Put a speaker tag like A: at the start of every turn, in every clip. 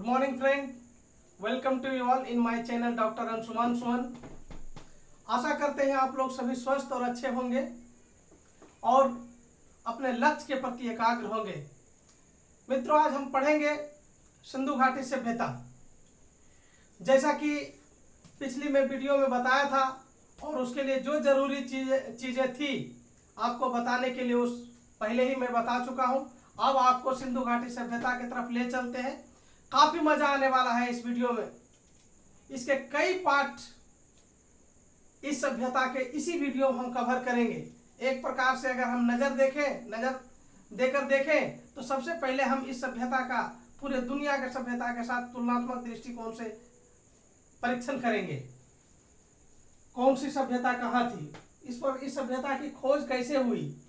A: Good morning friend, welcome to you all in my channel doctor Anshuman Suman. आशा करते हैं आप लोग सभी स्वस्थ और अच्छे होंगे और अपने लक्ष्य के प्रति एकाग्र होंगे। मित्रों, आज हम पढ़ेंगे सिंधु घाटी सभ्यता। जैसा कि पिछली में वीडियो में बताया था और उसके लिए जो जरूरी चीजें थी आपको बताने के लिए उस पहले ही मैं बता चुका हूं। अब आपको सिंधु घाटी सभ्यता की तरफ ले चलते हैं। काफी मजा आने वाला है इस वीडियो में। इसके कई पार्ट इस सभ्यता के इसी वीडियो में हम कवर करेंगे। एक प्रकार से अगर हम नजर देकर देखें तो सबसे पहले हम इस सभ्यता का पूरे दुनिया के सभ्यता के साथ तुलनात्मक दृष्टिकोण से परीक्षण करेंगे। कौन सी सभ्यता कहाँ थी, इस सभ्यता की खोज कैसे हुई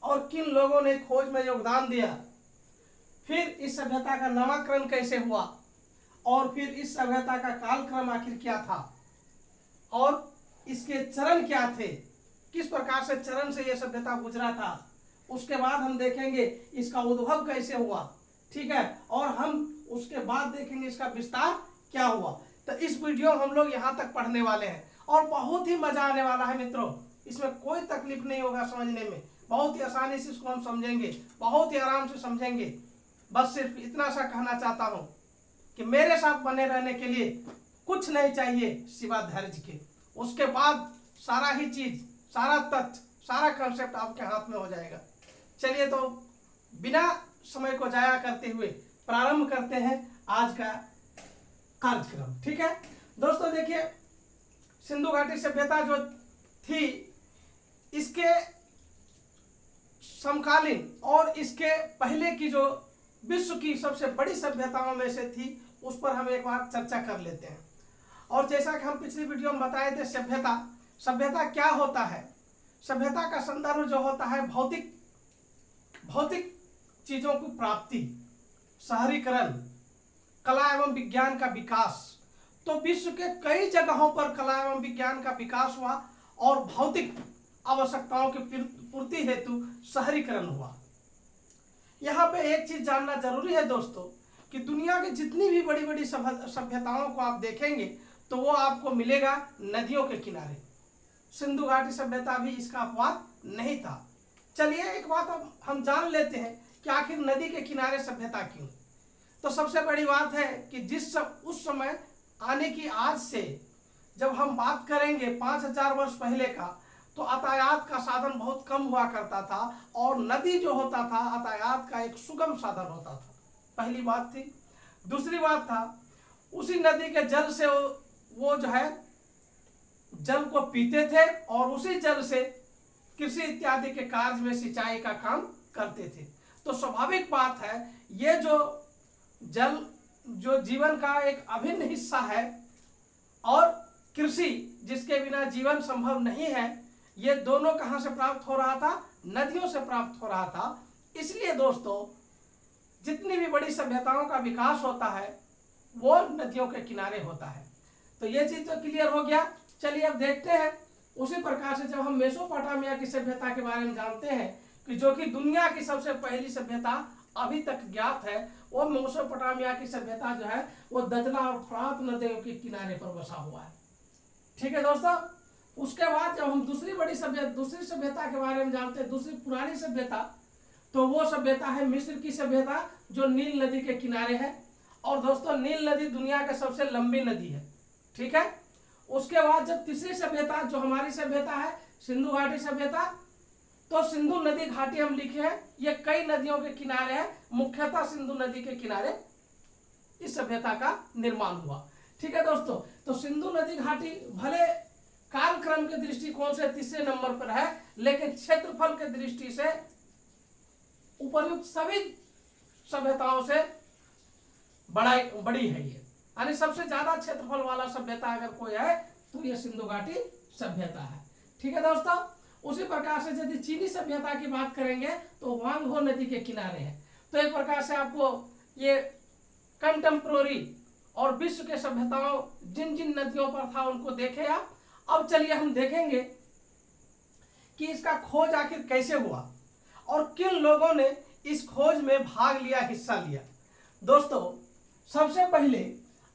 A: और किन लोगों ने खोज में योगदान दिया, फिर इस सभ्यता का नामकरण कैसे हुआ और फिर इस सभ्यता का कालक्रम आखिर क्या था और इसके चरण क्या थे, किस प्रकार से चरण से यह सभ्यता गुजरा था। उसके बाद हम देखेंगे इसका उद्भव कैसे हुआ, ठीक है, और हम उसके बाद देखेंगे इसका विस्तार क्या हुआ। तो इस वीडियो हम लोग यहाँ तक पढ़ने वाले हैं और बहुत ही मजा आने वाला है मित्रों। इसमें कोई तकलीफ नहीं होगा समझने में, बहुत ही आसानी से इसको हम समझेंगे, बहुत ही आराम से समझेंगे। बस सिर्फ इतना सा कहना चाहता हूं कि मेरे साथ बने रहने के लिए कुछ नहीं चाहिए सिवा धैर्य के। उसके बाद सारा ही चीज, सारा तथ्य, सारा कंसेप्ट आपके हाथ में हो जाएगा। चलिए तो बिना समय को जाया करते हुए प्रारंभ करते हैं आज का कार्यक्रम, ठीक है दोस्तों। देखिए, सिंधु घाटी सभ्यता जो थी इसके समकालीन और इसके पहले की जो विश्व की सबसे बड़ी सभ्यताओं में से थी उस पर हम एक बार चर्चा कर लेते हैं। और जैसा कि हम पिछली वीडियो में बताए थे, सभ्यता क्या होता है। सभ्यता का संदर्भ जो होता है भौतिक चीजों की प्राप्ति, शहरीकरण, कला एवं विज्ञान का विकास। तो विश्व के कई जगहों पर कला एवं विज्ञान का विकास हुआ और भौतिक आवश्यकताओं की पूर्ति हेतु शहरीकरण हुआ। यहाँ पे एक चीज जानना जरूरी है दोस्तों कि दुनिया की जितनी भी बड़ी बड़ी सभ्यताओं को आप देखेंगे तो वो आपको मिलेगा नदियों के किनारे। सिंधु घाटी सभ्यता भी इसका अपवाद नहीं था। चलिए एक बात अब हम जान लेते हैं कि आखिर नदी के किनारे सभ्यता क्यों। तो सबसे बड़ी बात है कि उस समय आने की आज से जब हम बात करेंगे 5000 वर्ष पहले का, तो यातायात का साधन बहुत कम हुआ करता था और नदी जो होता था यातायात का एक सुगम साधन होता था। पहली बात थी। दूसरी बात था, उसी नदी के जल से वो जो है जल को पीते थे और उसी जल से कृषि इत्यादि के कार्य में सिंचाई का काम करते थे। तो स्वाभाविक बात है, ये जो जल जो जीवन का एक अभिन्न हिस्सा है और कृषि जिसके बिना जीवन संभव नहीं है, ये दोनों कहां से प्राप्त हो रहा था? नदियों से प्राप्त हो रहा था। इसलिए दोस्तों जितनी भी बड़ी सभ्यताओं का विकास होता है वो नदियों के किनारे होता है। तो ये चीज तो क्लियर हो गया। चलिए अब देखते हैं उसी प्रकार से जब हम मेसोपोटामिया की सभ्यता के बारे में जानते हैं कि जो कि दुनिया की सबसे पहली सभ्यता अभी तक ज्ञात है, वो मेसोपोटामिया की सभ्यता जो है वो दजला और फरात नदियों के किनारे पर बसा हुआ है, ठीक है दोस्तों। उसके बाद जब हम दूसरी सभ्यता के बारे में जानते हैं, दूसरी पुरानी सभ्यता, तो वो सभ्यता है मिस्र की सभ्यता जो नील नदी के किनारे है। और दोस्तों नील नदी दुनिया की सबसे लंबी नदी है, ठीक है। उसके बाद जब तीसरी सभ्यता जो हमारी सभ्यता है सिंधु घाटी सभ्यता, तो सिंधु नदी घाटी हम लिखे हैं, ये कई नदियों के किनारे है, मुख्यतः सिंधु नदी के किनारे इस सभ्यता का निर्माण हुआ, ठीक है दोस्तों। तो सिंधु नदी घाटी भले कालक्रम के दृष्टिकोण से तीसरे नंबर पर है, लेकिन क्षेत्रफल के दृष्टि से उपर्युक्त सभी सभ्यताओं से बड़ी है ये, यानी सबसे ज्यादा क्षेत्रफल वाला सभ्यता अगर कोई है तो ये सिंधु घाटी सभ्यता है, ठीक है दोस्तों। उसी प्रकार से यदि चीनी सभ्यता की बात करेंगे तो वांगहो नदी के किनारे है। तो एक प्रकार से आपको ये कंटेम्प्रोरी और विश्व के सभ्यताओं जिन जिन नदियों पर था उनको देखे आप। अब चलिए हम देखेंगे कि इसका खोज आखिर कैसे हुआ और किन लोगों ने इस खोज में भाग लिया, हिस्सा लिया। दोस्तों सबसे पहले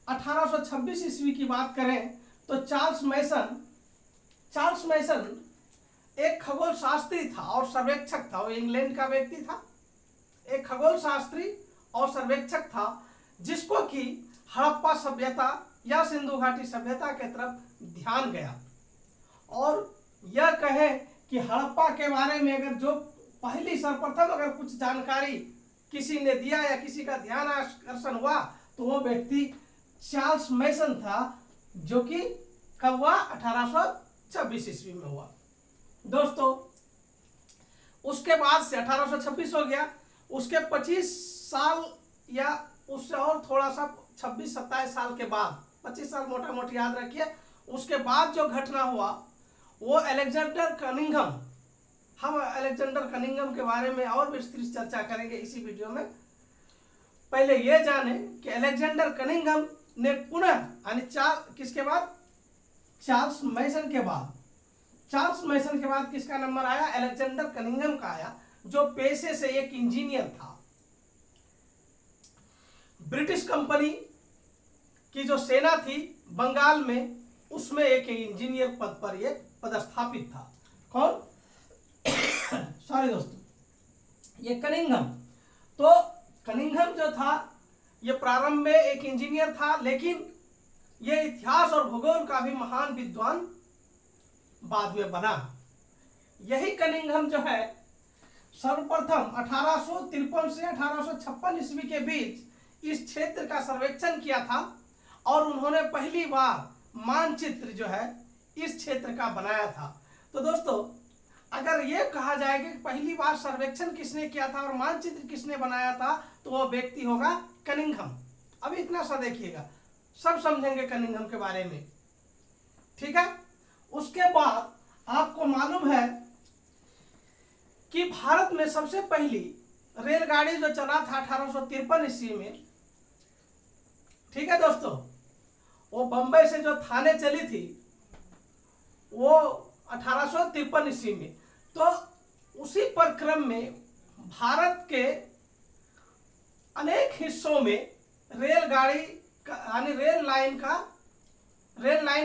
A: 1826 ईस्वी की बात करें तो चार्ल्स मैसन एक खगोल शास्त्री था और सर्वेक्षक था। वो इंग्लैंड का व्यक्ति था, एक खगोल शास्त्री और सर्वेक्षक था, जिसको कि हड़प्पा सभ्यता या सिंधु घाटी सभ्यता के तरफ ध्यान गया। और यह कहें कि हड़प्पा के बारे में अगर जो पहली सर्वप्रथम अगर कुछ जानकारी किसी ने दिया या किसी का ध्यान आकर्षण हुआ तो वो व्यक्ति चार्ल्स मैसन था, जो कि कब हुआ? 1826 ईस्वी में हुआ। दोस्तों उसके बाद से 1826 हो गया, उसके 25 साल या उससे और थोड़ा सा 26-27 साल के बाद, 25 साल मोटा मोटी याद रखिए, उसके बाद जो घटना हुआ वो अलेक्जेंडर कनिंघम। हम अलेक्जेंडर कनिंघम के बारे में और विस्तृत चर्चा करेंगे इसी वीडियो में। पहले ये जाने कि अलेक्जेंडर कनिंघम ने पुनः यानी किसके बाद? चार्ल्स मैसन के बाद। चार्ल्स मैसन के बाद किसका नंबर आया? अलेक्जेंडर कनिंघम का आया, जो पेशे से एक इंजीनियर था। ब्रिटिश कंपनी की जो सेना थी बंगाल में, उसमें एक इंजीनियर पद पर ये पदस्थापित था। कौन? सॉरी दोस्तों, ये कनिंघम। तो कनिंघम जो था ये प्रारंभ में एक इंजीनियर था, लेकिन ये इतिहास और भूगोल का भी महान विद्वान बाद में बना। यही कनिंघम जो है सर्वप्रथम 1853 से 1856 ईस्वी के बीच इस क्षेत्र का सर्वेक्षण किया था और उन्होंने पहली बार मानचित्र जो है इस क्षेत्र का बनाया था। तो दोस्तों अगर ये कहा जाए कि पहली बार सर्वेक्षण किसने किया था और मानचित्र किसने बनाया था तो वह व्यक्ति होगा कनिंघम। अभी इतना सा देखिएगा, सब समझेंगे कनिंघम के बारे में, ठीक है। उसके बाद आपको मालूम है कि भारत में सबसे पहली रेलगाड़ी जो चला था 1853 ईस्वी में, ठीक है दोस्तों, वो बंबई से जो थाने चली थी वो 1853 ईस्वी में। तो उसी परिक्रम में भारत के अनेक हिस्सों में रेलगाड़ी यानी रेल लाइन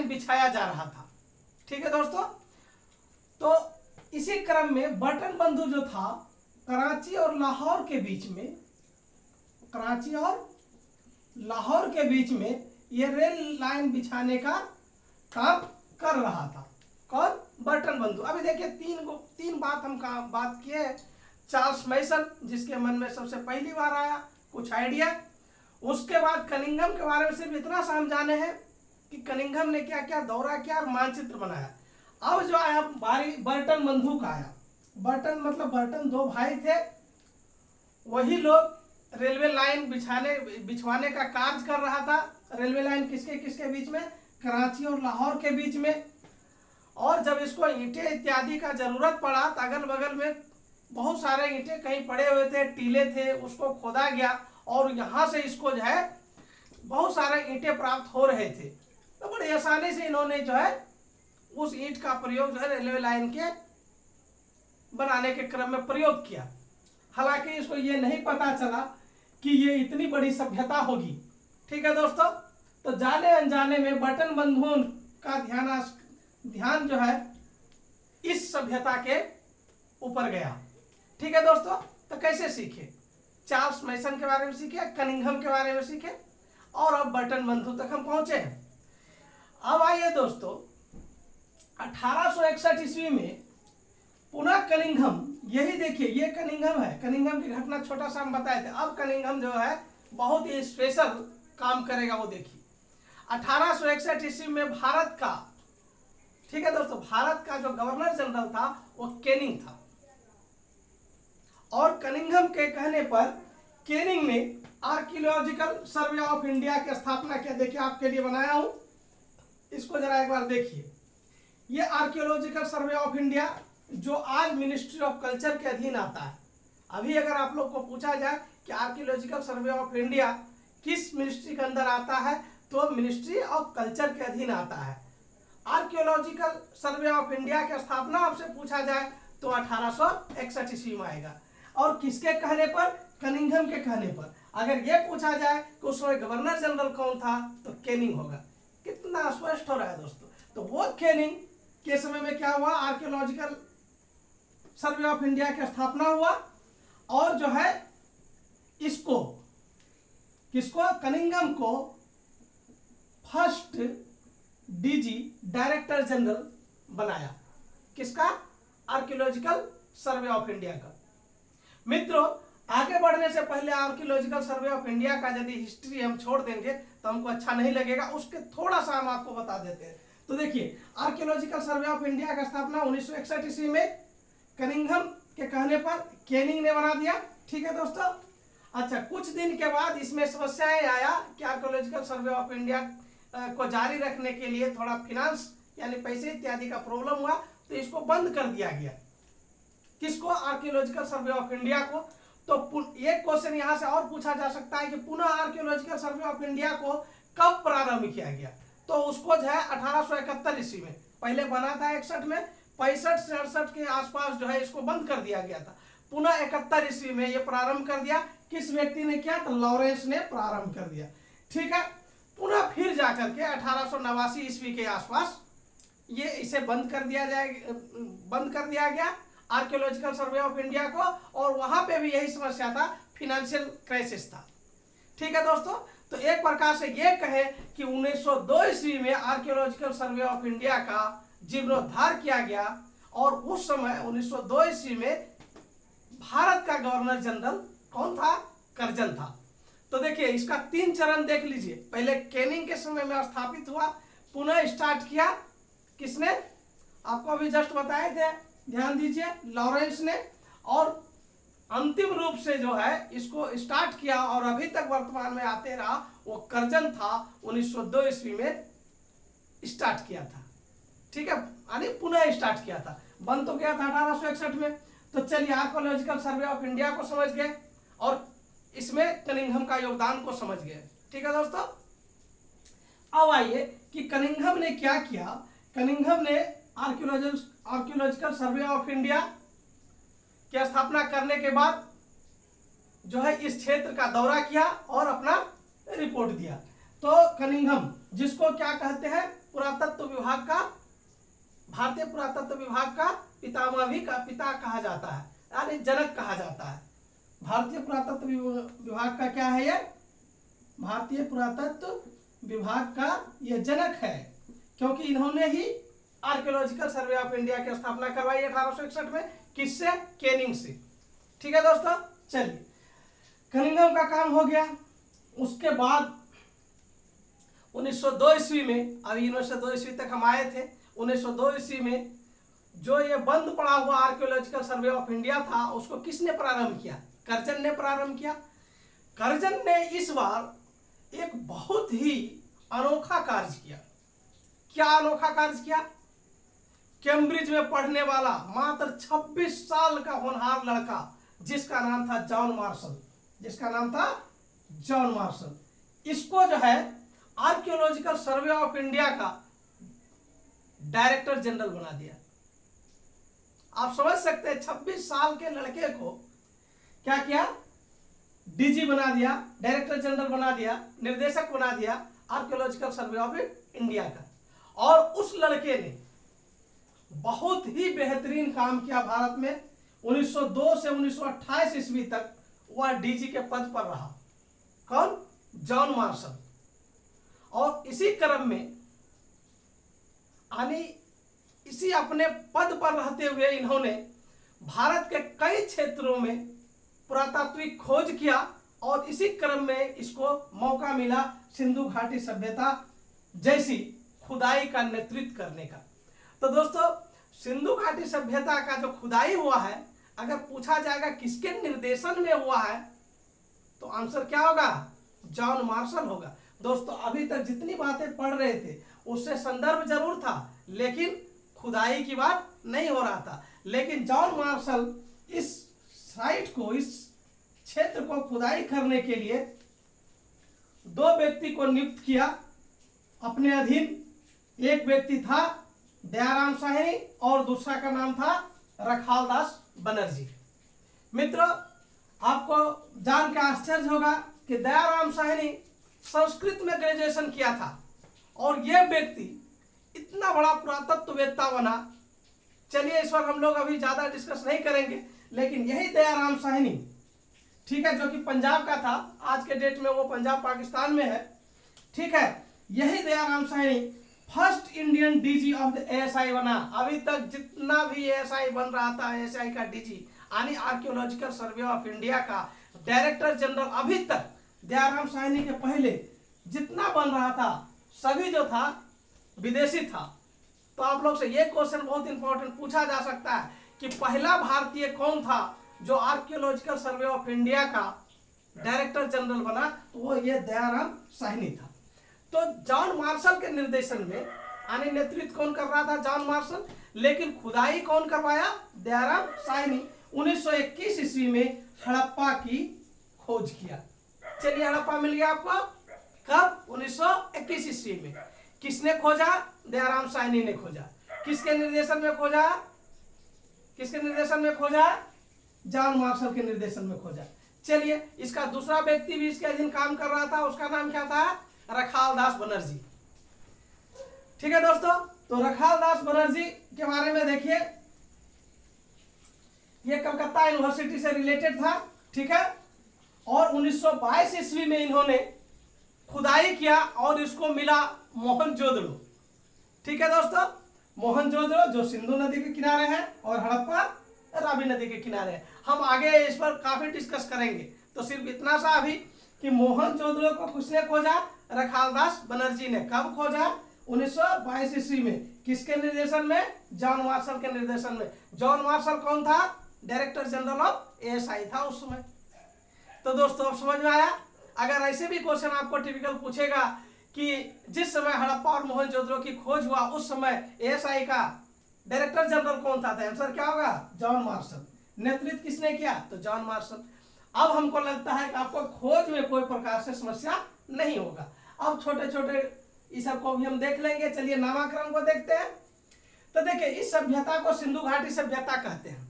A: बिछाया जा रहा था, ठीक है दोस्तों। तो इसी क्रम में बटन बंधु जो था कराची और लाहौर के बीच में ये रेल लाइन बिछाने का काम कर रहा था। कौन? बटन बंधु। अभी देखिए तीन बात हम बात किए। चार्ल्स मैसन जिसके मन में सबसे पहली बार आया कुछ आइडिया, उसके बाद कनिंघम के बारे में सिर्फ इतना सा हम जाने हैं कि कनिंघम ने क्या क्या दौरा किया और मानचित्र बनाया। अब जो आया बारी बर्टन बंधु का आया। बर्टन मतलब बर्टन दो भाई थे, वही लोग रेलवे लाइन बिछवाने का कार्य कर रहा था। रेलवे लाइन किसके किसके बीच में? कराची और लाहौर के बीच में। और जब इसको ईंटें इत्यादि का जरूरत पड़ा तो अगल बगल में बहुत सारे ईंटें कहीं पड़े हुए थे, टीले थे, उसको खोदा गया और यहाँ से इसको जो है बहुत सारे ईंटें प्राप्त हो रहे थे। तो बड़ी आसानी से इन्होंने जो है उस ईंट का प्रयोग जो है रेलवे लाइन के बनाने के क्रम में प्रयोग किया। हालांकि इसको ये नहीं पता चला कि ये इतनी बड़ी सभ्यता होगी, ठीक है दोस्तों। तो जाने अनजाने में बटन बंधुओं का ध्यान जो है इस सभ्यता के ऊपर गया, ठीक है दोस्तों। तो कैसे सीखे? चार्ल्स मैसन के बारे में सीखे, कनिंघम के बारे में सीखे और अब बटन बंधु तक हम पहुंचे हैं। अब आइए दोस्तों 1861 ईस्वी में पुनः कनिंघम, यही देखिए ये कनिंघम है। कनिंघम की घटना छोटा सा हम बताए थे। अब कनिंघम जो है बहुत ही स्पेशल काम करेगा, वो देखिए। 1861 ईस्वी में भारत का, ठीक है दोस्तों, भारत का जो गवर्नर जनरल था वो केनिंग था। और कनिंघम के कहने पर केनिंग ने आर्कियोलॉजिकल सर्वे ऑफ इंडिया की स्थापना किया। देखिए आपके लिए बनाया हूं, इसको जरा एक बार देखिए। ये आर्कियोलॉजिकल सर्वे ऑफ इंडिया जो आज मिनिस्ट्री ऑफ कल्चर के अधीन आता है। अभी अगर आप लोग को पूछा जाए कि आर्कियोलॉजिकल सर्वे ऑफ इंडिया किस मिनिस्ट्री के अंदर आता है तो मिनिस्ट्री ऑफ कल्चर के अधीन आता है। आर्कियोलॉजिकल सर्वे ऑफ इंडिया की स्थापना आपसे पूछा जाए तो 1861 ईस्वी में आएगा। और किसके कहने पर? कनिंघम के कहने पर। अगर ये पूछा जाए कि उस समय गवर्नर जनरल कौन था तो कैनिंग होगा। कितना स्पष्ट हो रहा है दोस्तों। तो वो कैनिंग के समय में क्या हुआ, आर्कियोलॉजिकल सर्वे ऑफ इंडिया की स्थापना हुआ और जो है इसको किसको, कनिंघम को फर्स्ट डीजी डायरेक्टर जनरल बनाया। किसका, आर्कियोलॉजिकल सर्वे ऑफ इंडिया का। मित्रों आगे बढ़ने से पहले आर्कियोलॉजिकल सर्वे ऑफ इंडिया का यदि हिस्ट्री हम छोड़ देंगे तो हमको अच्छा नहीं लगेगा, उसके थोड़ा सा हम आपको बता देते हैं। तो देखिए आर्कियोलॉजिकल सर्वे ऑफ इंडिया का स्थापना 1961 ईस्वी में कनिंघम के कहने पर कैनिंग ने बना दिया। ठीक है दोस्तों। अच्छा, कुछ दिन के बाद इसमें समस्याएं आया कि आर्कियोलॉजिकल सर्वे ऑफ इंडिया को जारी रखने के लिए थोड़ा फिनांस यानी पैसे इत्यादि का प्रॉब्लम हुआ, तो इसको बंद कर दिया गया। किसको, आर्कियोलॉजिकल सर्वे ऑफ इंडिया को। तो एक क्वेश्चन यहां से और पूछा जा सकता है कि पुनः आर्कियोलॉजिकल सर्वे ऑफ इंडिया को कब प्रारंभ किया गया। तो उसको जो है 1871 ईस्वी में, पहले बना था 61 में, 65 से 68 के आसपास जो है इसको बंद कर दिया गया था। पुनः 71 ईस्वी में ये प्रारंभ कर दिया। किस व्यक्ति ने किया, तो लॉरेंस ने प्रारंभ कर दिया। ठीक है। पुनः फिर जाकर के 1889 ईस्वी के आसपास ये इसे बंद कर दिया गया आर्कियोलॉजिकल सर्वे ऑफ इंडिया को, और वहां पे भी यही समस्या था, फिनेंशियल क्राइसिस था। ठीक है दोस्तों। तो एक प्रकार से ये कहे कि 1902 ईस्वी में आर्कियोलॉजिकल सर्वे ऑफ इंडिया का जीर्णोद्धार किया गया, और उस समय 1902 ईस्वी में भारत का गवर्नर जनरल कौन था, कर्जन था। तो देखिए इसका 3 चरण देख लीजिए। पहले कैनिंग के समय में स्थापित हुआ, पुनः स्टार्ट किया किसने, आपको अभी जस्ट बताए थे, ध्यान दीजिए, लॉरेंस ने, और अंतिम रूप से जो है इसको स्टार्ट किया और अभी तक वर्तमान में आते रहा, वो कर्जन था, 1902 ईस्वी में स्टार्ट किया था। ठीक है, यानी पुनः स्टार्ट किया था, बंद तो गया था 1861 में। तो चलिए आर्कियोलॉजिकल सर्वे ऑफ इंडिया को समझ गए और इसमें कनिंघम का योगदान को समझ गए। ठीक है दोस्तों। अब आइए कि कनिंघम ने क्या किया। कनिंघम ने आर्कियोलॉजिकल सर्वे ऑफ इंडिया की स्थापना करने के बाद जो है इस क्षेत्र का दौरा किया और अपना रिपोर्ट दिया। तो कनिंघम, जिसको क्या कहते हैं, पुरातत्व विभाग का, भारतीय पुरातत्व विभाग का पितामह भी का पिता कहा जाता है, यानी जनक कहा जाता है। भारतीय पुरातत्व विभाग का क्या है, ये भारतीय पुरातत्व विभाग का ये जनक है, क्योंकि इन्होंने ही आर्कियोलॉजिकल सर्वे ऑफ इंडिया की स्थापना करवाई 1861 में। किससे, कैनिंग से। ठीक है दोस्तों। चलिए कनिंघम का काम हो गया। उसके बाद 1902 ईस्वी में, अभी 1902 ईस्वी तक हम आए थे, 1902 ईस्वी में जो ये बंद पड़ा हुआ आर्कियोलॉजिकल सर्वे ऑफ इंडिया था, उसको किसने प्रारंभ किया, कर्जन ने प्रारंभ किया। कर्जन ने इस बार एक बहुत ही अनोखा कार्य किया। क्या अनोखा कार्य किया, कैम्ब्रिज में पढ़ने वाला मात्र 26 साल का होनहार लड़का, जिसका नाम था जॉन मार्शल, इसको जो है आर्कियोलॉजिकल सर्वे ऑफ इंडिया का डायरेक्टर जनरल बना दिया। आप समझ सकते हैं, 26 साल के लड़के को क्या किया, डीजी बना दिया, डायरेक्टर जनरल बना दिया, निर्देशक बना दिया आर्कियोलॉजिकल सर्वे ऑफ इंडिया का। और उस लड़के ने बहुत ही बेहतरीन काम किया भारत में। 1902 से 1928 ईस्वी तक वह डीजी के पद पर रहा। कौन, जॉन मार्शल। और इसी क्रम में यानी इसी अपने पद पर रहते हुए इन्होंने भारत के कई क्षेत्रों में पुरातात्विक खोज किया, और इसी क्रम में इसको मौका मिला सिंधु घाटी सभ्यता जैसी खुदाई का नेतृत्व करने का। तो दोस्तों सिंधु घाटी सभ्यता का जो खुदाई हुआ है, अगर पूछा जाएगा किसके निर्देशन में हुआ है, तो आंसर क्या होगा, जॉन मार्शल होगा। दोस्तों अभी तक जितनी बातें पढ़ रहे थे उससे संदर्भ जरूर था, लेकिन खुदाई की बात नहीं हो रहा था। लेकिन जॉन मार्शल इस साइट को, इस क्षेत्र को खुदाई करने के लिए 2 व्यक्ति को नियुक्त किया अपने अधीन। एक व्यक्ति था दयाराम साहनी और दूसरा का नाम था रखालदास बनर्जी। मित्रों आपको जान के आश्चर्य होगा कि दयाराम साहनी संस्कृत में ग्रेजुएशन किया था और यह व्यक्ति इतना बड़ा पुरातत्ववेत्ता बना। चलिए इस पर हम लोग अभी ज्यादा डिस्कस नहीं करेंगे, लेकिन यही दयाराम साहनी, ठीक है, जो कि पंजाब का था, आज के डेट में वो पंजाब पाकिस्तान में है, ठीक है, यही Dayaram Sahni first Indian DG of the ASI बना। अभी तक जितना भी एएसआई बन रहा था, एएसआई का डीजी यानी आर्कियोलॉजिकल सर्वे ऑफ इंडिया का डायरेक्टर जनरल, अभी तक दयाराम साहनी के पहले जितना बन रहा था सभी जो था विदेशी था। तो आप लोग से ये क्वेश्चन बहुत इंपॉर्टेंट पूछा जा सकता है कि पहला भारतीय कौन था जो आर्कियोलॉजिकल सर्वे ऑफ इंडिया का डायरेक्टर जनरल बना, तो वो ये दयाराम साहनी था। तो जॉन मार्शल के निर्देशन में यानी नेतृत्व कौन कर रहा था, जॉन मार्शल, लेकिन खुदाई कौन करवाया, दयाराम साहनी। 1921 ईस्वी में हड़प्पा की खोज किया। चलिए हड़प्पा मिल गया आपको कब, 1921 ईस्वी में। किसने खोजा, दयाराम साहनी ने खोजा। किसके निर्देशन में खोजा, किसके निर्देशन में खोजा, जॉन मार्शल के निर्देशन में खोजा। चलिए इसका दूसरा व्यक्ति भी इसके अधीन काम कर रहा था, उसका नाम क्या था, रखालदास बनर्जी। ठीक है दोस्तों, तो रखालदास बनर्जी के बारे में देखिए, ये कलकत्ता यूनिवर्सिटी से रिलेटेड था, ठीक है, और 1922 ईस्वी में इन्होंने खुदाई किया और इसको मिला मोहनजोदड़ो। ठीक है दोस्तों, मोहनजोदड़ो जो सिंधु नदी के किनारे है और हड़प्पा रावी नदी के किनारे है। हम आगे इस पर काफी डिस्कस करेंगे, तो सिर्फ इतना सा अभी कि मोहनजोदड़ो को किसने खोजा, रखालदास बनर्जी ने। कब खोजा, 1922 ईस्वी में। किसके निर्देशन में, जॉन मार्शल के निर्देशन में। जॉन मार्शल कौन था, डायरेक्टर जनरल ऑफ एएसआई था उस समय। तो दोस्तों अब समझ में आया। अगर ऐसे भी क्वेश्चन आपको टिपिकल पूछेगा कि जिस समय हड़प्पा और मोहनजोदड़ो की खोज हुआ उस समय एएसआई का डायरेक्टर जनरल कौन था, तो आंसर क्या होगा, जॉन मार्शल। नेतृत्व किसने किया, तो जॉन मार्शल। अब हमको लगता है कि आपको खोज में कोई प्रकार से समस्या नहीं होगा। अब छोटे छोटे इस सब को भी हम देख लेंगे। चलिए नामकरण को देखते हैं। तो देखिए इस सभ्यता को सिंधु घाटी सभ्यता कहते हैं।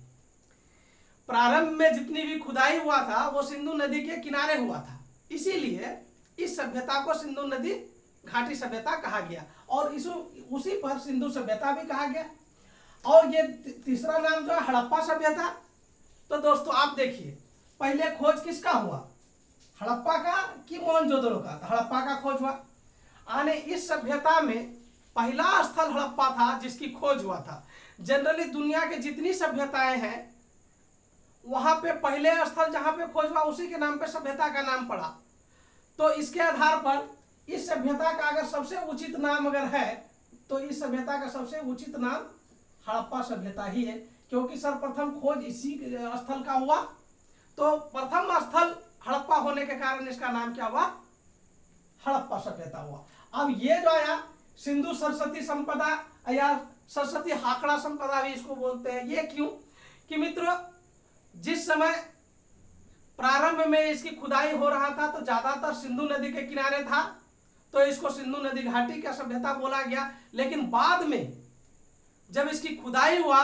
A: प्रारंभ में जितनी भी खुदाई हुआ था वो सिंधु नदी के किनारे हुआ था, इसीलिए इस सभ्यता को सिंधु नदी घाटी सभ्यता कहा गया और उसी पर सिंधु सभ्यता भी कहा गया। और ये तीसरा नाम जो है हड़प्पा सभ्यता। तो दोस्तों आप देखिए पहले खोज किसका हुआ, हड़प्पा का कि मोहनजोदड़ो का, तो हड़प्पा का खोज हुआ। आने इस सभ्यता में पहला स्थल हड़प्पा था जिसकी खोज हुआ था। जनरली दुनिया के जितनी सभ्यताएं हैं वहां पे पहले स्थल जहां पे खोज हुआ उसी के नाम पे सभ्यता का नाम पड़ा। तो इसके आधार पर इस सभ्यता का अगर सबसे उचित नाम अगर है तो इस सभ्यता का सबसे उचित नाम हड़प्पा सभ्यता ही है, क्योंकि सर्वप्रथम खोज इसी स्थल का हुआ। तो प्रथम स्थल हड़प्पा होने के कारण इसका नाम क्या हुआ, हड़प्पा सभ्यता हुआ। अब ये जो आया सिंधु सरस्वती संपदा या सरस्वती हाकड़ा संपदा भी इसको बोलते हैं। ये क्यों कि मित्रों जिस समय प्रारंभ में इसकी खुदाई हो रहा था तो ज्यादातर सिंधु नदी के किनारे था, तो इसको सिंधु नदी घाटी का सभ्यता बोला गया। लेकिन बाद में जब इसकी खुदाई हुआ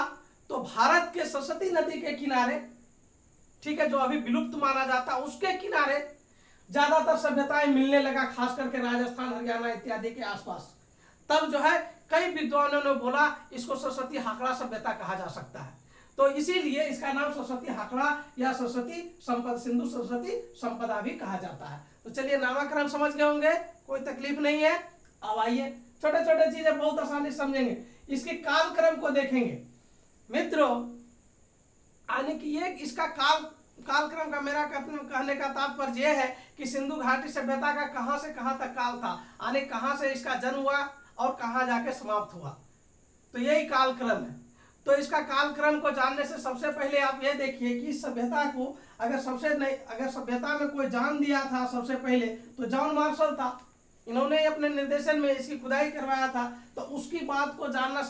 A: तो भारत के सरस्वती नदी के किनारे, ठीक है, जो अभी विलुप्त माना जाता उसके किनारे ज्यादातर सभ्यताएं मिलने लगा, खास करके राजस्थान हरियाणा इत्यादि के आसपास। तब जो है कई विद्वानों ने बोला इसको सरस्वती हाकड़ा सभ्यता कहा जा सकता है। तो इसीलिए इसका नाम सरस्वती हाकड़ा या सरस्वती संपदा, सिंधु सरस्वती संपदा भी कहा जाता है। तो चलिए नामकरण समझ गए होंगे, कोई तकलीफ नहीं है। अब आइए छोटे छोटे चीजें बहुत आसानी से समझेंगे। इसके कालक्रम को देखेंगे मित्रों, यानी कि ये इसका कालक्रम का मेरा कहने का तात्पर्य यह है कि सिंधु घाटी सभ्यता का कहां से कहां तक काल था, यानी कहां से इसका जन्म हुआ और कहां जाके समाप्त हुआ, तो यही कालक्रम है। तो इसका कालक्रम को जानने से सबसे पहले आप ये देखिए कि इस सभ्यता को अगर सभ्यता में कोई जान दिया था सबसे पहले तो जॉन मार्शल था। इन्होंने अपने निर्देशन में इसकी खुदाई करवाया था, तो उसकी बात को जानना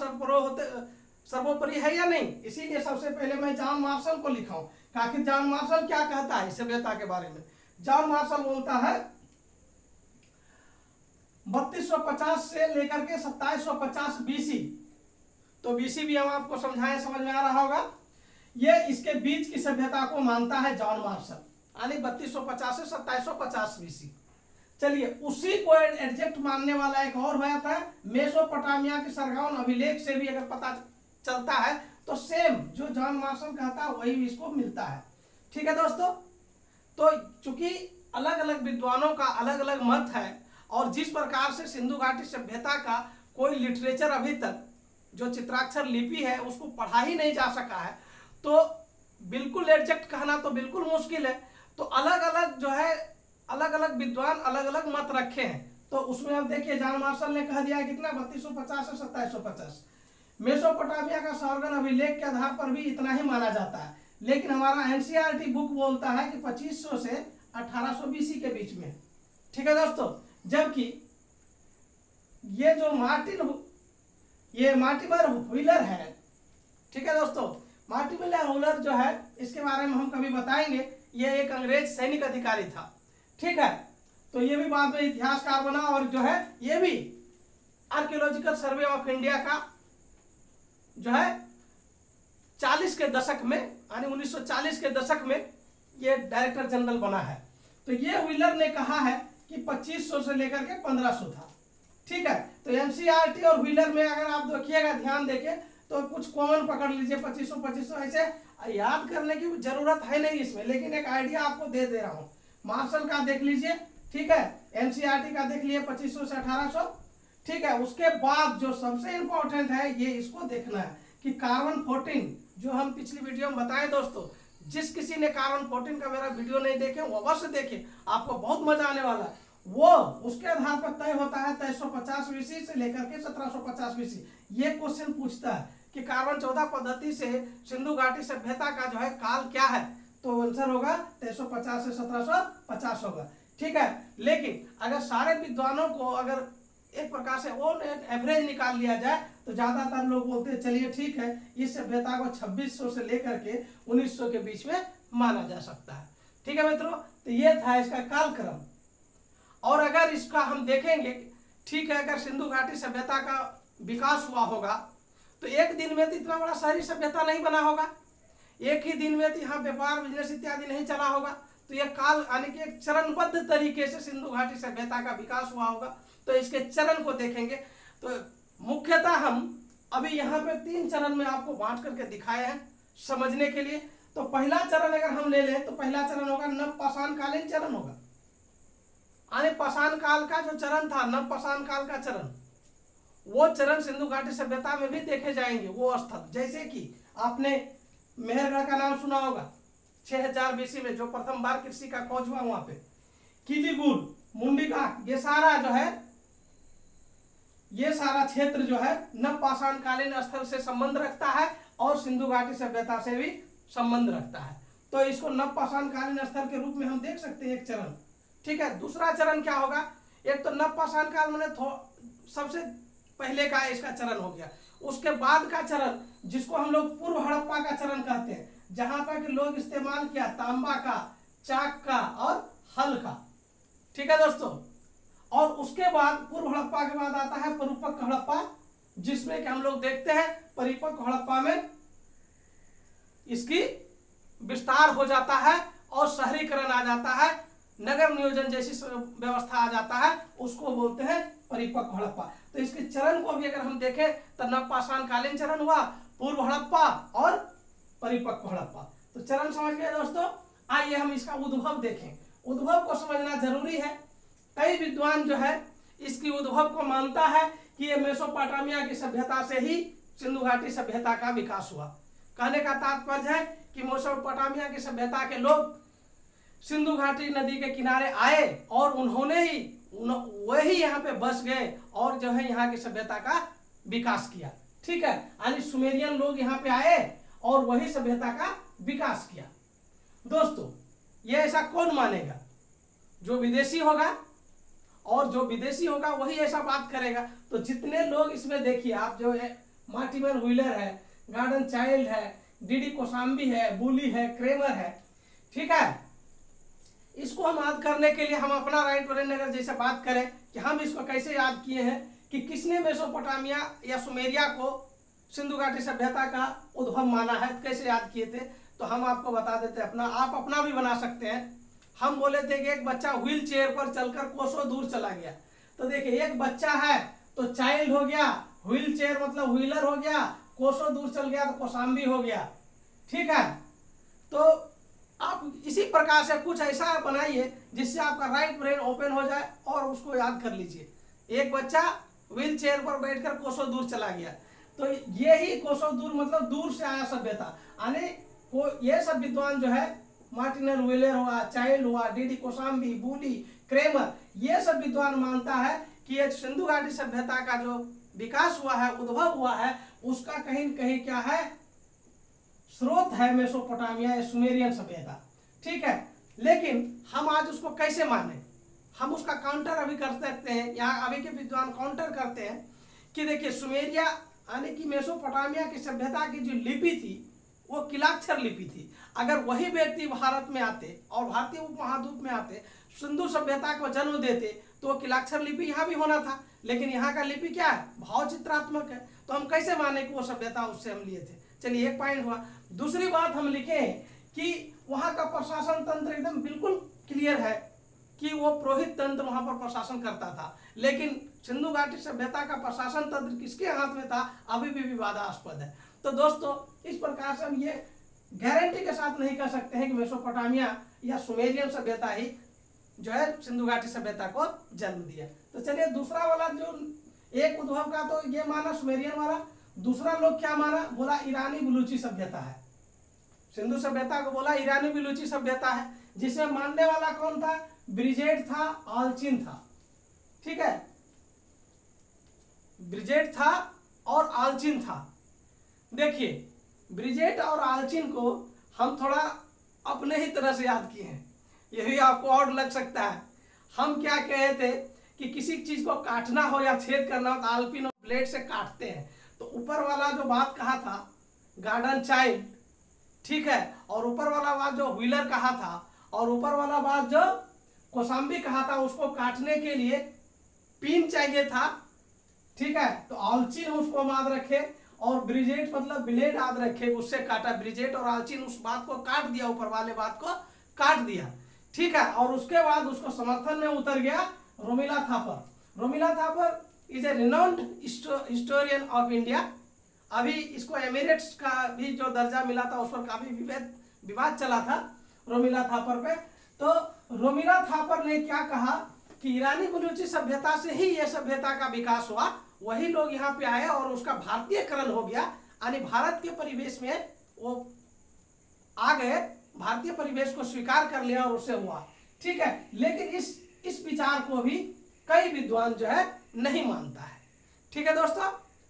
A: सर्वोपरि है या नहीं। इसीलिए सबसे पहले मैं जॉन मार्शल को लिखा हूं। आखिर जॉन मार्शल क्या कहता है सभ्यता के बारे में। जॉन मार्शल बोलता है 3250 से लेकर के 2750 बीसी। तो बीसी भी हम आपको समझाएं, समझ में आ रहा होगा। ये इसके बीच की सभ्यता को मानता है जॉन मार्शल, यानी 3250 से 2750 BC। चलिए उसी को एग्जैक्ट मानने वाला एक और हुआ था मेसोपोटामिया के सरगावन अभिलेख से भी अगर पता चलता है तो सेम जो जॉन मार्शल कहता है वही इसको मिलता है। ठीक है दोस्तों, तो चूंकि अलग अलग विद्वानों का अलग अलग मत है और जिस प्रकार से सिंधु घाटी सभ्यता का कोई लिटरेचर अभी तक जो चित्राक्षर लिपि है उसको पढ़ा ही नहीं जा सका है, तो बिल्कुल एग्जैक्ट कहना तो बिल्कुल मुश्किल है। तो अलग अलग जो है अलग अलग विद्वान अलग अलग मत रखे हैं। तो उसमें अब देखिए जॉन मार्शल ने कह दिया है कितना 3250 से 2750। मेसोपोटामिया का सरगावन अभिलेख के आधार पर भी इतना ही माना जाता है, लेकिन हमारा एनसीईआरटी बुक बोलता है कि 2500 से 1800 BC के बीच में। ठीक है दोस्तों, जबकि ये जो मार्टिमर व्हीलर है, ठीक है दोस्तों, मार्टिमर व्हीलर जो है इसके बारे में हम कभी बताएंगे। ये एक अंग्रेज सैनिक अधिकारी था। ठीक है, तो ये भी बाद में इतिहासकार बना और जो है ये भी आर्कियोलॉजिकल सर्वे ऑफ इंडिया का जो है 40 के दशक में यानी 1940 के दशक में ये डायरेक्टर जनरल बना है। तो ये व्हीलर ने कहा है कि 2500 से लेकर के 1500 था। ठीक है, तो एनसीईआरटी और व्हीलर में अगर आप देखिएगा ध्यान देके तो कुछ कॉमन पकड़ लीजिए 2500 ऐसे याद करने की जरूरत है नहीं इसमें, लेकिन एक आइडिया आपको दे दे रहा हूँ। मार्शल का देख लीजिए, ठीक है, एनसीईआरटी का देख लीजिए 2500 से 1800। ठीक है, उसके बाद जो सबसे इंपॉर्टेंट है ये इसको देखना है कि कार्बन 14 जो हम पिछली वीडियो में बताए दोस्तों, जिस किसी ने कार्बन 14 का मेरा वीडियो नहीं देखे वो अवश्य देखे, आपको बहुत मजा आने वाला है। वो उसके आधार पर तय होता है 2350 BC से लेकर के 1750 BC। ये क्वेश्चन पूछता है कि कार्बन 14 पद्धति से सिंधु घाटी सभ्यता का जो है काल क्या है, तो आंसर होगा 2350 से 1750 होगा। ठीक है, लेकिन अगर सारे विद्वानों को अगर एक प्रकार से ऑन एवरेज निकाल लिया जाए तो ज्यादातर लोग बोलते हैं चलिए ठीक है इस सभ्यता को 2600 से लेकर के 1900 के बीच में माना जा सकता है। ठीक है मित्रों, तो ये था इसका कालक्रम। और अगर इसका हम देखेंगे, ठीक है, अगर सिंधु घाटी सभ्यता का विकास हुआ होगा तो एक दिन में तो इतना बड़ा शहरी सभ्यता नहीं बना होगा, एक ही दिन में तो यहाँ व्यापार बिजनेस इत्यादि नहीं चला होगा। तो यह काल यानी कि एक चरणबद्ध तरीके से सिंधु घाटी सभ्यता का विकास हुआ होगा। तो इसके चरण को देखेंगे तो मुख्यतः हम अभी यहाँ पे 3 चरण में आपको बांट करके दिखाए हैं समझने के लिए। तो पहला चरण अगर हम ले लें तो पहला चरण होगा नवपाषाण कालीन चरण होगा, यानी पाषाण काल का जो चरण था, नवपाषाण काल का चरण, वो चरण सिंधु घाटी सभ्यता में भी देखे जाएंगे। वो स्थल जैसे कि आपने मेहरगढ़ का नाम सुना होगा 6000 BC में जो प्रथम बार कृषि का खोज हुआ, वहां पे किलीबुल, मुंडीघाट, ये सारा जो है ये सारा क्षेत्र जो है नवपाषाण कालीन स्थल से संबंध रखता है और सिंधु घाटी सभ्यता से भी संबंध रखता है। तो इसको नवपाषाण कालीन स्थल के रूप में हम देख सकते हैं एक चरण। ठीक है, दूसरा चरण क्या होगा, एक तो नवपाषाण काल में सबसे पहले का इसका चरण हो गया। उसके बाद का चरण जिसको हम लोग पूर्व हड़प्पा का चरण कहते हैं, जहां पर कि लोग इस्तेमाल किया तांबा का, चाक का और हल का। ठीक है दोस्तों, और उसके बाद पूर्व हड़प्पा के बाद आता है परिपक्व हड़प्पा, जिसमें कि हम लोग देखते हैं परिपक्व हड़प्पा में इसकी विस्तार हो जाता है और शहरीकरण आ जाता है, नगर नियोजन जैसी व्यवस्था आ जाता है, उसको बोलते हैं परिपक्व हड़प्पा। तो इसके चरण को भी अगर हम देखें तो नवपाषाण कालीन चरण हुआ, पूर्व हड़प्पा और परिपक्व हड़प्पा। तो चरण समझ गए दोस्तों। आइए हम इसका उद्भव देखें। उद्भव को समझना जरूरी है। कई विद्वान जो है इसकी उद्भव को मानता है कि ये मेसोपोटामिया की सभ्यता से ही सिंधु घाटी सभ्यता का विकास हुआ। कहने का तात्पर्य है कि मेसोपोटामिया की सभ्यता के लोग सिंधु घाटी नदी के किनारे आए और उन्होंने ही वही यहाँ पे बस गए और जो है यहाँ की सभ्यता का विकास किया। ठीक है, यानी सुमेरियन लोग यहाँ पे आए और वही सभ्यता का विकास किया। दोस्तों ये ऐसा कौन मानेगा, जो विदेशी होगा, और जो विदेशी होगा वही ऐसा बात करेगा। तो जितने लोग इसमें देखिए आप, जो है मार्टिमर व्हीलर है, गार्डन चाइल्ड है, डीडी कोसाम्बी है, बुली है, क्रेमर है। ठीक है, इसको हम याद करने के लिए हम अपना राइट ब्रेन अगर जैसे बात करें कि हम इसको कैसे याद किए हैं कि किसने मेसोपोटामिया या सुमेरिया को सिंधु घाटी सभ्यता का उद्भव माना है, कैसे याद किए थे, तो हम आपको बता देते हैं। आप अपना भी बना सकते हैं। हम बोले थे कि एक बच्चा व्हील चेयर पर चलकर कोसों दूर चला गया। तो देखिए एक बच्चा है तो चाइल्ड हो गया, व्हील चेयर मतलब व्हीलर हो गया, कोसों दूर चल गया तो कोसाम्बी हो गया। ठीक है, तो आप इसी प्रकार से कुछ ऐसा बनाइए जिससे आपका राइट ब्रेन ओपन हो जाए और उसको याद कर लीजिए। एक बच्चा व्हील चेयर पर बैठकर कोसों दूर चला गया, तो ये ही कोसों दूर मतलब दूर से आया सभ्यता। यानी को ये सब विद्वान जो है मार्टिनर व्हीलर हुआ, चाइल्ड हुआ, डीडी कोसाम्बी, बूली, क्रेमर, ये सब विद्वान मानता है कि ये सिंधु घाटी सभ्यता का जो विकास हुआ है, उद्भव हुआ है, उसका कहीं न कहीं क्या है, स्रोत है मेसोपोटामिया या सुमेरियन सभ्यता। ठीक है, लेकिन हम आज उसको कैसे माने? हम उसका काउंटर अभी कर सकते हैं, यहाँ अभी के विद्वान काउंटर करते हैं कि देखिए सुमेरिया यानी कि मेसोपोटामिया की सभ्यता की जो लिपि थी वो किलाक्षर लिपि थी। अगर वही व्यक्ति भारत में आते और भारतीय उपमहाद्वीप में आते, सिंधु सभ्यता को जन्म देते, तो वो किलाक्षर लिपि यहाँ भी होना था। लेकिन यहाँ का लिपि क्या है, भाव चित्रात्मक है, तो हम कैसे माने कि वो सभ्यता उससे हम लिए थे। चलिए एक पॉइंट हुआ। दूसरी बात हम लिखे कि वहाँ का प्रशासन तंत्र एकदम बिल्कुल क्लियर है कि वो पुरोहित तंत्र वहाँ पर प्रशासन करता था। लेकिन सिंधु घाटी सभ्यता का प्रशासन तंत्र किसके हाथ में था, अभी भी विवादास्पद है। तो दोस्तों इस प्रकार से हम ये गारंटी के साथ नहीं कह सकते हैं कि मेसोपोटामिया या सुमेरियन सभ्यता ही जो है सिंधु घाटी सभ्यता को जन्म दिया। तो चलिए दूसरा वाला जो एक उद्भव का तो ये माना सुमेरियन वाला, दूसरा लोग क्या माना, बोला ईरानी बलूची सभ्यता है। सिंधु सभ्यता को बोला ईरानी बलूची सभ्यता है, जिसमें मानने वाला कौन था, ब्रिजेट था, आलचिन था। ठीक है, ब्रिजेट था और आलचिन था। देखिए ब्रिजेट और आलचिन को हम थोड़ा अपने ही तरह से याद किए हैं, यही आपको और लग सकता है। हम क्या कहे थे कि किसी चीज को काटना हो या छेद करना हो तो आलपिन और ब्लेड से काटते हैं। तो ऊपर वाला जो बात कहा था गार्डन चाइल्ड, ठीक है, और ऊपर वाला बात जो व्हीलर कहा था, और ऊपर वाला बात जो कोसाम्बी कहा था, उसको काटने के लिए पिन चाहिए था। ठीक है, तो आलचिन उसको याद रखे और ब्रिजेट मतलब ब्लेड याद रखे, उससे काटा। ब्रिजेट और आलचिन उस बात को काट दिया, ऊपर वाले बात को काट दिया। ठीक है, और उसके बाद उसको समर्थन में उतर गया Romila Thapar. Romila Thapar is a renowned historian of India. अभी इसको एमिरेट्स का भी जो दर्जा मिला था उस पर काफी विवाद चला था रोमिला थापर पे। तो रोमिला थापर ने क्या कहा कि ईरानी बलूची सभ्यता से ही यह सभ्यता का विकास हुआ, वही लोग यहाँ पे आए और उसका भारतीयकरण हो गया, यानी भारत के परिवेश में वो आ गए, भारतीय परिवेश को स्वीकार कर लिया और उससे हुआ। ठीक है, लेकिन इस विचार को भी कई विद्वान जो है नहीं मानता है। ठीक है दोस्तों,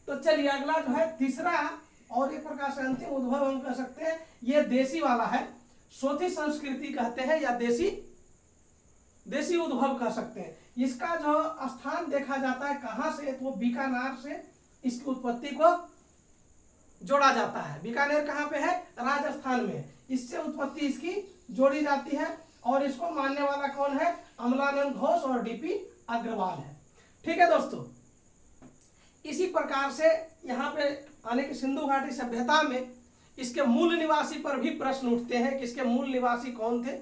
A: तो चलिए अगला जो है तीसरा और एक प्रकार से अंतिम उद्भव हम कह सकते हैं, ये देसी वाला है, सोथी संस्कृति कहते हैं या देसी उद्भव कह सकते हैं। इसका जो स्थान देखा जाता है कहाँ से, तो बीकानेर से इसकी उत्पत्ति को जोड़ा जाता है। बीकानेर कहाँ पे है, राजस्थान में, इससे उत्पत्ति इसकी जोड़ी जाती है। और इसको मानने वाला कौन है, अमलानंद घोष और डीपी अग्रवाल है। ठीक है दोस्तों, इसी प्रकार से यहाँ पे आने की सिंधु घाटी सभ्यता में इसके मूल निवासी पर भी प्रश्न उठते हैं कि इसके मूल निवासी कौन थे।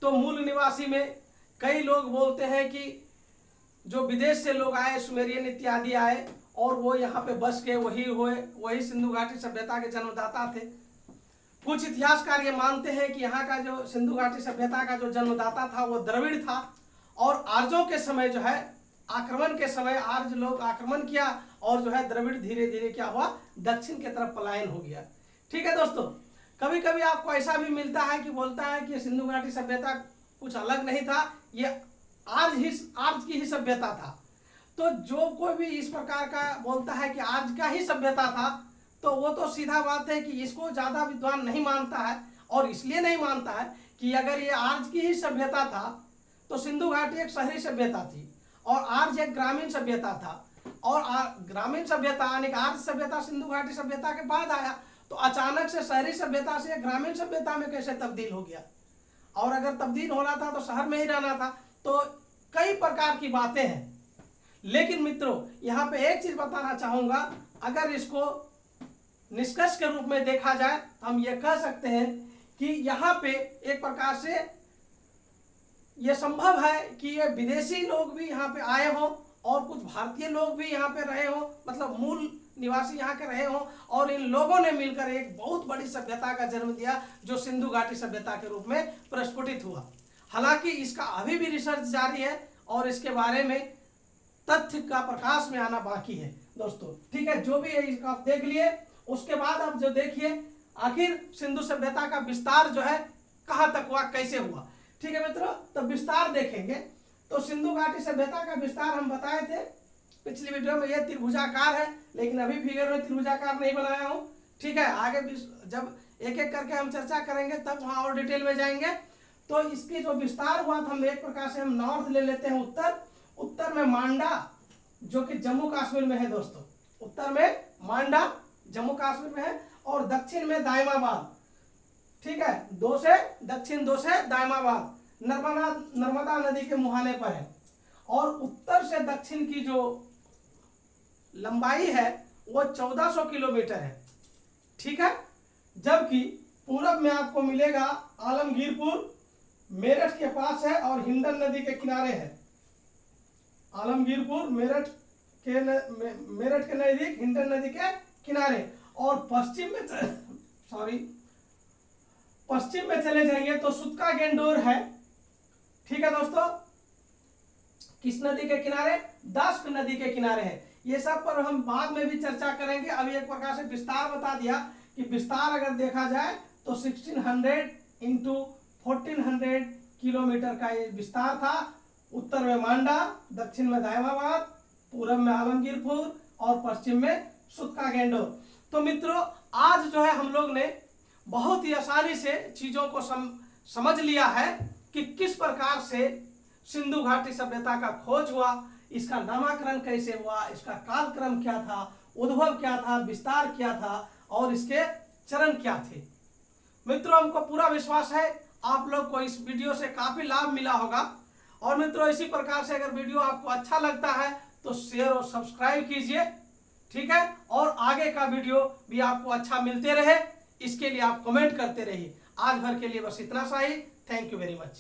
A: तो मूल निवासी में कई लोग बोलते हैं कि जो विदेश से लोग आए, सुमेरियन इत्यादि आए और वो यहाँ पे बस के वही सिंधु घाटी सभ्यता के जन्मदाता थे। कुछ इतिहासकार ये मानते हैं कि यहाँ का जो सिंधु घाटी सभ्यता का जो जन्मदाता था वो द्रविड़ था, और आर्यों के समय जो है आक्रमण के समय आर्य लोग आक्रमण किया और जो है द्रविड़ धीरे धीरे क्या हुआ, दक्षिण की तरफ पलायन हो गया। ठीक है दोस्तों, कभी कभी आपको ऐसा भी मिलता है कि बोलता है कि सिंधु घाटी सभ्यता कुछ अलग नहीं था, ये आर्य की ही सभ्यता था। तो जो कोई भी इस प्रकार का बोलता है कि आर्य का ही सभ्यता था, तो वो तो सीधा बात है कि इसको ज्यादा विद्वान नहीं मानता है। और इसलिए नहीं मानता है कि अगर ये आर्य की ही सभ्यता था तो सिंधु घाटी एक शहरी सभ्यता थी और आर्य एक ग्रामीण सभ्यता था, और ग्रामीण सभ्यता यानी आर्य सभ्यता सिंधु घाटी सभ्यता के बाद आया, तो अचानक से शहरी सभ्यता से ग्रामीण सभ्यता में कैसे तब्दील हो गया, और अगर तब्दील होना था तो शहर में ही रहना था। तो कई प्रकार की बातें हैं। लेकिन मित्रों यहाँ पे एक चीज बताना चाहूंगा, अगर इसको निष्कर्ष के रूप में देखा जाए तो हम ये कह सकते हैं कि यहाँ पे एक प्रकार से ये संभव है कि ये विदेशी लोग भी यहाँ पे आए हों और कुछ भारतीय लोग भी यहाँ पे रहे हों, मतलब मूल निवासी यहाँ के रहे हों, और इन लोगों ने मिलकर एक बहुत बड़ी सभ्यता का जन्म दिया जो सिंधु घाटी सभ्यता के रूप में प्रस्फुटित हुआ। हालांकि इसका अभी भी रिसर्च जारी है और इसके बारे में तथ्य का प्रकाश में आना बाकी है दोस्तों। ठीक है, जो भी है इसका आप देख लिए। उसके बाद आप जो देखिए आखिर सिंधु सभ्यता का विस्तार जो है कहाँ तक हुआ, कैसे हुआ। ठीक है मित्रों, तो विस्तार देखेंगे तो सिंधु घाटी सभ्यता का विस्तार हम बताए थे पिछली वीडियो में। ये त्रिभुजाकार है, लेकिन अभी फिगर में त्रिभुजाकार नहीं बनाया हूँ। ठीक है, आगे जब एक एक करके हम चर्चा करेंगे तब वहाँ और डिटेल में जाएंगे। तो इसकी जो विस्तार हुआ था, हम एक प्रकार से हम नॉर्थ ले लेते हैं, उत्तर में मांडा जो कि जम्मू कश्मीर में है दोस्तों। उत्तर में मांडा जम्मू कश्मीर में है और दक्षिण में दायमाबाद। ठीक है, दक्षिण 2 से दायमाबाद नर्मदा नदी के मुहाने पर है। और उत्तर से दक्षिण की जो लंबाई है वो 1400 किलोमीटर है। ठीक है, जबकि पूरब में आपको मिलेगा आलमगीरपुर मेरठ के पास है और हिंडन नदी के किनारे है। आलमगीरपुर मेरठ के नजदीक हिंडन नदी के किनारे। और पश्चिम में चले जाएंगे तो सुत्का गेंडोर है। ठीक है दोस्तों, किस नदी के किनारे? दास्क नदी के किनारे है। ये सब पर हम बाद में भी चर्चा करेंगे। अभी एक प्रकार से विस्तार बता दिया कि विस्तार अगर देखा जाए तो 1600 इंटू 1400 किलोमीटर का ये विस्तार था। उत्तर में मांडा, दक्षिण में दायमाबाद, पूरब में आलमगीरपुर और पश्चिम में सुत्का गेंडोर। तो मित्रों, आज जो है हम लोग ने बहुत ही आसानी से चीजों को समझ लिया है कि किस प्रकार से सिंधु घाटी सभ्यता का खोज हुआ, इसका नामकरण कैसे हुआ, इसका कालक्रम क्या था, उद्भव क्या था, विस्तार क्या था और इसके चरण क्या थे। मित्रों, हमको पूरा विश्वास है आप लोग को इस वीडियो से काफी लाभ मिला होगा। और मित्रों, इसी प्रकार से अगर वीडियो आपको अच्छा लगता है तो शेयर और सब्सक्राइब कीजिए। ठीक है, और आगे का वीडियो भी आपको अच्छा मिलते रहे इसके लिए आप कमेंट करते रहिए। आज भर के लिए बस इतना सा ही। Thank you very much.